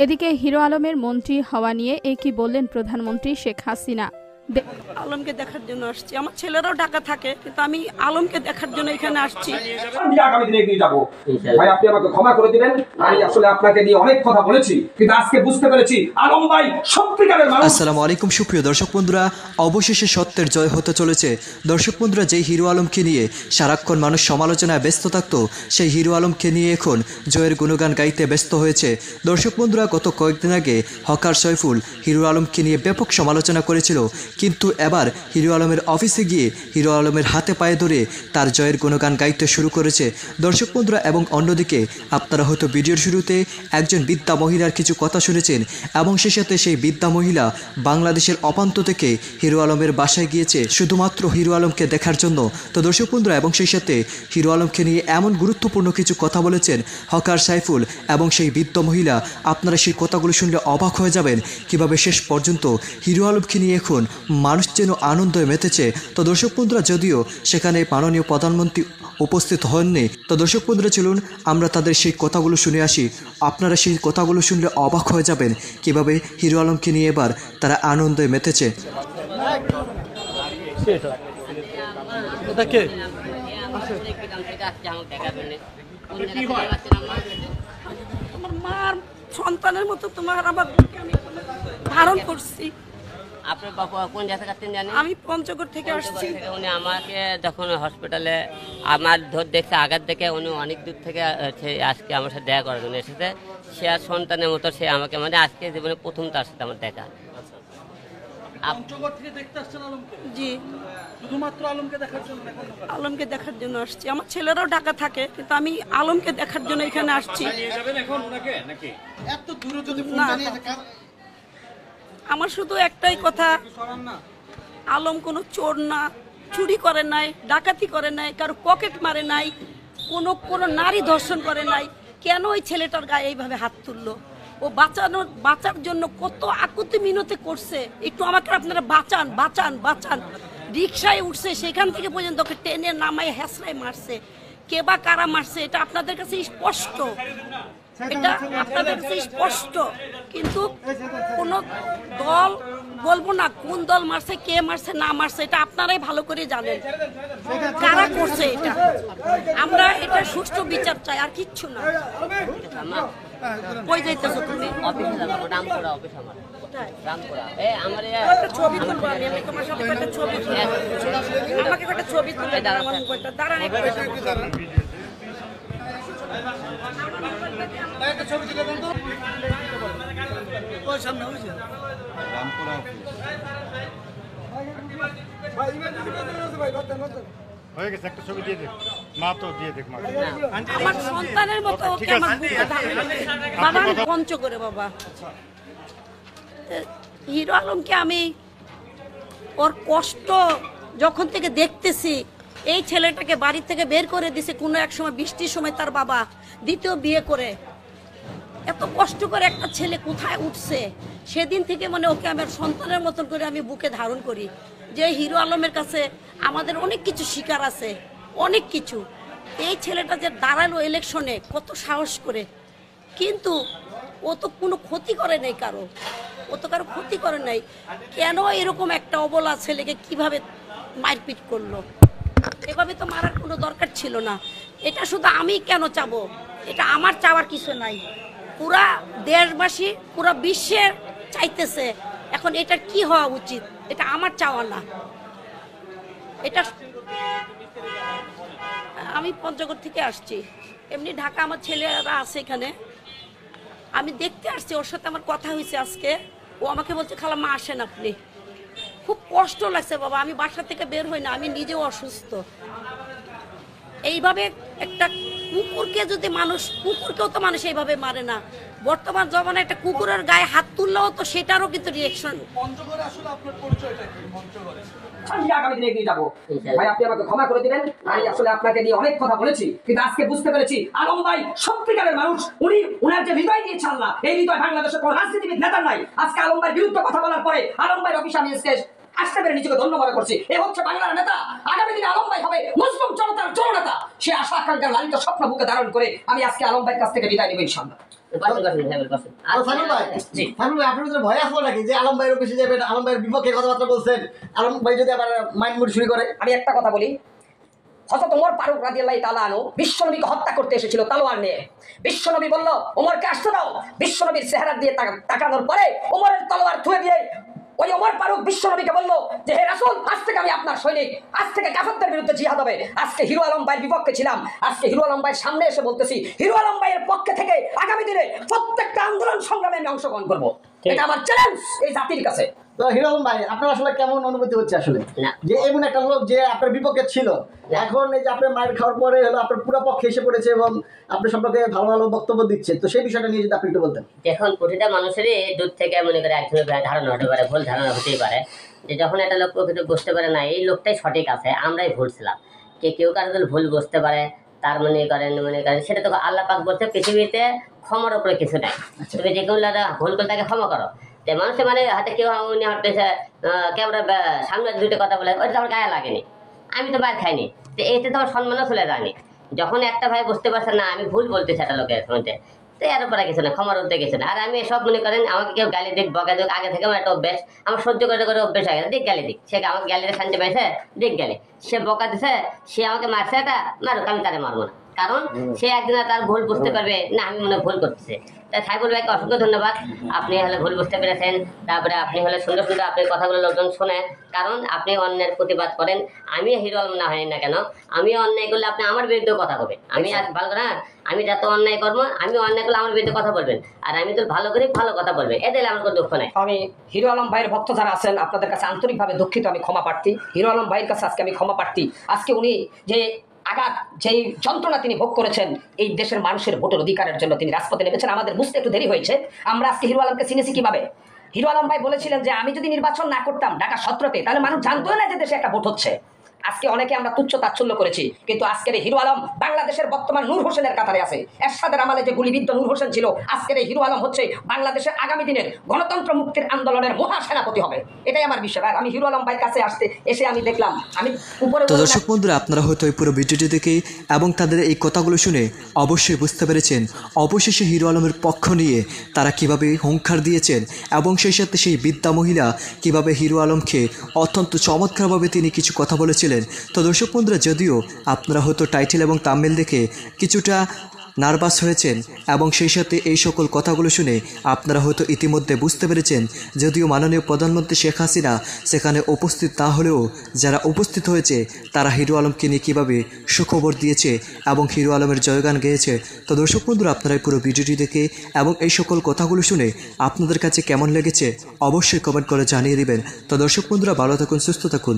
এদিকে হিরো আলমের মন্ত্রী হওয়া নিয়ে একই বললেন প্রধানমন্ত্রী শেখ হাসিনা। আলমকে দেখার জন্য আসছি। আমার ছেলেরাও ঢাকা থাকে, কিন্তু আমি আলমকে দেখার জন্য এখানে আসছি। আগামী দিনে এগিয়ে যাবো। ভাই আপনি আমাকে ক্ষমা করে দিবেন, আমি আসলে আপনাকে নিয়ে অনেক কথা বলেছি, কিন্তু আজকে বুঝতে পেরেছি আলম ভাই সত্যিকারের মানুষ। আসসালামু আলাইকুম সুপ্রিয় দর্শক বন্ধুরা, অবশেষে সত্যের জয় হতে চলেছে। দর্শক বন্ধুরা, যেই হিরো আলমকে নিয়ে সারাক্ষণ মানুষ সমালোচনায় ব্যস্ত থাকতো, সেই হিরো আলমকে নিয়ে এখন জয়ের গুণগান গাইতে ব্যস্ত হয়েছে। দর্শক বন্ধুরা, গত কয়েকদিন আগে হকার সয়ফুল হিরো আলমকে নিয়ে ব্যাপক সমালোচনা করেছিল, কিন্তু এবার হিরো আলমের অফিসে গিয়ে হিরো আলমের হাতে পায়ে ধরে তার জয়ের গুণগান গাইতে শুরু করেছে। দর্শক বন্ধুরা, এবং অন্যদিকে আপনারা হয়তো ভিডিওর শুরুতে একজন বৃদ্ধা মহিলার কিছু কথা শুনেছেন, এবং সেই সাথে সেই বৃদ্ধা মহিলা বাংলাদেশের অপান্ত থেকে হিরো আলমের বাসায় গিয়েছে শুধুমাত্র হিরো আলমকে দেখার জন্য। তো দর্শক বন্ধুরা, এবং সেই সাথে হিরো আলমকে নিয়ে এমন গুরুত্বপূর্ণ কিছু কথা বলেছেন হকার সাইফুল এবং সেই বৃদ্ধ মহিলা, আপনারা সেই কথাগুলো শুনলে অবাক হয়ে যাবেন কিভাবে শেষ পর্যন্ত হিরো আলমকে নিয়ে এখন মানুষ যেন আনন্দে মেতেছে। তো দর্শক বন্ধুরা, যদিও সেখানে মাননীয় প্রধানমন্ত্রী উপস্থিত হননি, তো দর্শক বন্ধুরা চলুন আমরা তাদের সেই কথাগুলো শুনে আসি। আপনারা সেই কথাগুলো শুনলে অবাক হয়ে যাবেন কিভাবে হিরো আলমকে নিয়ে এবার তারা আনন্দে মেতেছে। আমার মার সন্তানের মতো তোমার আমার ধারণ করছি। আপনার বাবা কোন জায়গা থেকে জানেন? আমি পঞ্চগড় থেকে আসছি। উনি আমাকে যখন হসপিটালে আমার দেখছে আঘাত দেখে, উনি অনেক দূর থেকে আজকে আমার সাথে দেখা করার জন্য এসেছে। সে আর সন্তানের মতো সে আমাকে, মানে আজকে জীবনে প্রথম তার সাথে আমার দেখা। জি, শুধুমাত্র আলমকে দেখার জন্য? আলমকে দেখার জন্য আসছি। আমার ছেলেরাও ঢাকা থাকে, কিন্তু আমি আলমকে দেখার জন্য এখানে আসছি। এত দূরে যদি আমার শুধু একটাই কথা, আলম কোনো চোর না, চুরি করে নাই, ডাকাতি করে নাই, কারো পকেট মারে নাই, কোনো নারী ধর্ষণ করে নাই। কেন ওই ছেলেটার গায়ে এইভাবে হাত তুললো? ও বাঁচার জন্য কত আকুতি মিনতি করছে। একটু আমাকে আপনারা বাঁচান বাঁচান বাঁচান। রিক্সায় উঠছে, সেখান থেকে পর্যন্ত ওকে টেনে নামাই হেসড়াই মারছে। কে বা কারা মারছে এটা আপনাদের কাছে স্পষ্ট, এটা আপনাদের কাছে স্পষ্ট। কিন্তু কোন দল বলবো না কোন দল মারছে, কে মারছে না মারছে, এটা আপনারাই ভালো করে জানেন কারা করছে এটা। আমরা এটা সুষ্ঠু বিচার চাই, আর কিচ্ছু না। কই যাইতেছো তুমি? অফিসে যাবো, রামপুরা অফিস আমার। রামপুরা আমার একটা ছবি তুলবো, আমি তোমার সাথে একটা ছবি তুলবো। আমাকে একটা ছবি তুলে দাঁড়ান, দাঁড়ান একটু। ছবি তুলে দেন তো। ওই সামনে হয়েছে রামপুরা হয়ে গেছে। একটা ছবি দিয়ে দেখ মা, তো দিয়ে দেখ মা। আমার সন্তানের মতো ওকে আমার বুকে বাবা পঞ্চ করে বাবা। হিরো আলমকে আমি ওর কষ্ট যখন থেকে দেখতেছি, এই ছেলেটাকে বাড়ি থেকে বের করে দিছে কোনো এক সময় বৃষ্টির সময় তার বাবা, দ্বিতীয় বিয়ে করে। এত কষ্ট করে একটা ছেলে কোথায় উঠছে, সেদিন থেকে মানে ওকে আমার সন্তানের মতন করে আমি বুকে ধারণ করি। যে হিরো আলমের কাছে আমাদের অনেক কিছু শিকার আছে, অনেক কিছু। এই ছেলেটা যে দাঁড়ালো ইলেকশনে কত সাহস করে, কিন্তু ও তো কোনো ক্ষতি করে নাই কারো, ও তো কারো ক্ষতি করে নাই। কেন এরকম একটা অবলা ছেলেকে কিভাবে মারপিট করলো? এভাবে তো মারার কোনো দরকার ছিল না। এটা শুধু আমি কেন চাবো, এটা আমার চাওয়ার কিছু নাই, পুরা দেশবাসী পুরা বিশ্বের চাইতেছে। এখন এটা কি হওয়া উচিত, এটা আমার চাওয়া না। এটা আমি পঞ্চগড় থেকে আসছি, এমনি ঢাকা আমার ছেলেরা আছে এখানে। আমি দেখতে আসছি, ওর সাথে আমার কথা হয়েছে আজকে। ও আমাকে বলছে খালাম্মা আসেন আপনি। খুব কষ্ট লাগছে বাবা, আমি বাসা থেকে বের হই না, আমি নিজেও অসুস্থ। এইভাবে একটা কুকুরকে যদি মানুষ, কুকুরকেও তো মানুষ এইভাবে মারে না। বর্তমান জমানায় একটা কুকুরের গায়ে হাত তুললেও তো সেটারও কিন্তু রিয়েকশন। পঞ্চগড়ে আসলে আপনার পরিচয়টা কি? পঞ্চগড়ে আগামী দিনে এগিয়ে যাবো। ভাই আপনি আমাকে ক্ষমা করে দিবেন, আমি আসলে আপনাকে নিয়ে অনেক কথা বলেছি, কিন্তু আজকে বুঝতে পেরেছি আলম ভাই সত্যিকারের মানুষ। উনার যে হৃদয় দিয়েছে আল্লাহ, এই হৃদয় বাংলাদেশের কোন রাজনীতিবিদ নেতার নাই। আজকে আলম ভাইয়ের বিরুদ্ধে কথা বলার পরে আলম ভাইয়ের অফিসে আমি আসতে পেরে নিজেকে ধন্য মনে করছি। এ হচ্ছে বাংলার নেতা। আগামী দিনে আলম ভাই হবে মুসলিম জনতার জননেতা। সে আশা আকাঙ্ক্ষার লালিত স্বপ্ন বুকে ধারণ করে আমি আজকে আলম ভাইয়ের কাছ থেকে বিদায় নেব ইনশাআল্লাহ। সাইফুল ভাই, আপনার ভিতরে ভয় আসলো নাকি যে আলম ভাইয়ের অফিসে যাবেন, আলম ভাইয়ের বিপক্ষে কথাবার্তা বলছেন, আলম ভাই যদি আবার মাইন্ড মুড শুরু করে? আমি একটা কথা বলি, হযরত ওমর ফারুক রাদিয়াল্লাহু তাআলা আনহু বিশ্বনবীকে হত্যা করতে এসেছিল তলোয়ার নিয়ে। বিশ্বনবী বলল ওমরকে আসতে দাও। বিশ্বনবীর চেহারা দিয়ে তাকানোর পরে ওমরের তলোয়ার থুয়ে দিয়ে ওই ওমর ফারুক বিশ্বনবীকে বলল যে হে রাসূল, আজ থেকে আমি আপনার সৈনিক, আজ থেকে কাফেরদের বিরুদ্ধে জিহাদ হবে। আজকে হিরো আলম ভাইয়ের বিপক্ষে ছিলাম, আজকে হিরো আলম ভাইয়ের সামনে এসে বলতেছি হিরো আলম ভাইয়ের পক্ষে থেকে আগামী দিনে প্রত্যেকটা আন্দোলন সংগ্রামে আমি অংশগ্রহণ করব। এটা আমার চ্যালেঞ্জ এই জাতির কাছে। তো হিরো আলম ভাই, আপনার আসলে কেমন অনুভূতি হচ্ছে আসলে যে এমন একটা লোক যে আপনার বিপক্ষে ছিল, এখন এই যে আপনার মায়ের খাওয়ার পরে হলো আপনার পুরো পক্ষে এসে পড়েছে এবং আপনার সম্পর্কে ভালো ভালো বক্তব্য দিচ্ছে, তো সেই বিষয়টা নিয়ে যদি আপনি একটু বলতেন। দেখুন, প্রতিটা মানুষেরই দূর থেকে মনে করে একজনের ধারণা হতে পারে, ভুল ধারণা হতেই পারে, যে যখন একটা লোক প্রকৃত বুঝতে পারে না এই লোকটাই সঠিক আছে, আমরাই ভুল ছিলাম। কেউ কারো যদি ভুল বুঝতে পারে তার মনে করেন সেটা তো আল্লাহ পাক বলছে পৃথিবীতে ক্ষমার উপরে কিছু নাই, তুমি যে কোনো ভুল করে তাকে ক্ষমা করো। যে মানুষের হাতে কেউ উনি হটেছে ক্যামেরা সামনে দুটো কথা বলে, ওইটা আমার গায়ে লাগেনি, আমি তো মার খাইনি, তো এতে তো আমার সম্মানও চলে যায়নি। যখন একটা ভাই বুঝতে পারছে না আমি ভুল বলতেছি একটা লোকের মধ্যে, তো এর উপরে কিছু না, ক্ষমার উঠতে কিছু না। আর আমি এসব মনে করেন আমাকে কেউ গালি দিক বকা দিক, আগে থেকে আমার একটা অভ্যাস, আমার সহ্য করে অভ্যাস হয়ে গেছে, দিক গালি দিক, সে আমাকে গ্যালিতে শান্তি পাইছে, দিক গালি, সে বকা দিছে, সে আমাকে মারছে, এটা মারুক, আমি তারে মারবো না, কারণ সে একদিন তার ভুল বুঝতে পারবে না আমি মনে ভুল করতেছে। তাই সাইফুল ভাইকে অসংখ্য ধন্যবাদ, আপনি হলে ভুল বুঝতে পেরেছেন, তারপরে আপনি হলে সুন্দর সুন্দর আপনি কথাগুলো লোকজন শোনে, কারণ আপনি অন্যের প্রতিবাদ করেন। আমি হিরো আলম না হয়নি না কেন, আমি অন্যায় করলে আপনি আমার বিরুদ্ধেও কথা বলবেন, আমি আর ভালো না, আমি যত অন্যায় করবো, আমি অন্যায় করলে আমার বিরুদ্ধে কথা বলবেন, আর আমি তো ভালো করি ভালো কথা বলবেন, এতে আমার কোনো দুঃখ নাই। আমি হিরো আলম ভাইয়ের ভক্ত যারা আছেন আপনাদের কাছে আন্তরিকভাবে দুঃখিত, আমি ক্ষমা প্রার্থী। হিরো আলম ভাইয়ের কাছে আজকে আমি ক্ষমা প্রার্থী। আজকে উনি যে আঘাত, যেই যন্ত্রণা তিনি ভোগ করেছেন এই দেশের মানুষের ভোটের অধিকারের জন্য তিনি রাজপথে নেমেছেন, আমাদের বুঝতে একটু দেরি হয়েছে। আমরা আজকে হিরো আলমকে চিনেছি কিভাবে? হিরো আলম ভাই বলেছিলেন যে আমি যদি নির্বাচন না করতাম ঢাকা 17-তে, তাহলে মানুষ জানতো না যে দেশে একটা ভোট হচ্ছে। আজকে অনেকে আমরা তুচ্ছ তাচ্ছল্য করেছি, কিন্তু আজকের হিরো আলম বাংলাদেশের বর্তমান নূর হোসেনের কাতারে আছে। এরশাদের আমলে যে গুলিবিদ্ধ নূর হোসেন ছিল, আজকের এই হিরো আলম হচ্ছে বাংলাদেশের আগামী দিনের গণতন্ত্র মুক্তির আন্দোলনের মহাসেনাপতি হবে, এটাই আমার বিশ্বাস। আর আমি হিরো আলম ভাইয়ের কাছে এসে আমি দেখলাম, আমি উপরে তো দর্শক বন্ধুরা, আপনারা হয়তো এই পুরো ভিডিওটি দেখে এবং তাদের এই কথাগুলো শুনে অবশ্যই বুঝতে পেরেছেন অবশেষে হিরো আলমের পক্ষ নিয়ে তারা কিভাবে হুঙ্কার দিয়েছেন, এবং সেই সাথে সেই বৃদ্ধা মহিলা কিভাবে হিরো আলমকে অত্যন্ত চমৎকারভাবে তিনি কিছু কথা বলেছিলেন। তো দর্শক বন্ধুরা, যদিও আপনারা হয়তো টাইটেল এবং থাম্বনেল দেখে কিছুটা নার্ভাস হয়েছেন এবং সেই সাথে এই সকল কথাগুলো শুনে আপনারা হয়তো ইতিমধ্যে বুঝতে পেরেছেন, যদিও মাননীয় প্রধানমন্ত্রী শেখ হাসিনা সেখানে উপস্থিত না হলেও যারা উপস্থিত হয়েছে তারা হিরো আলমকে নিয়ে কীভাবে সুখবর দিয়েছে এবং হিরো আলমের জয়গান গেয়েছে। তো দর্শক বন্ধুরা, আপনারা এই পুরো ভিডিওটি দেখে এবং এই সকল কথাগুলো শুনে আপনাদের কাছে কেমন লেগেছে অবশ্যই কমেন্ট করে জানিয়ে দেবেন। তো দর্শক বন্ধুরা, ভালো থাকুন, সুস্থ থাকুন।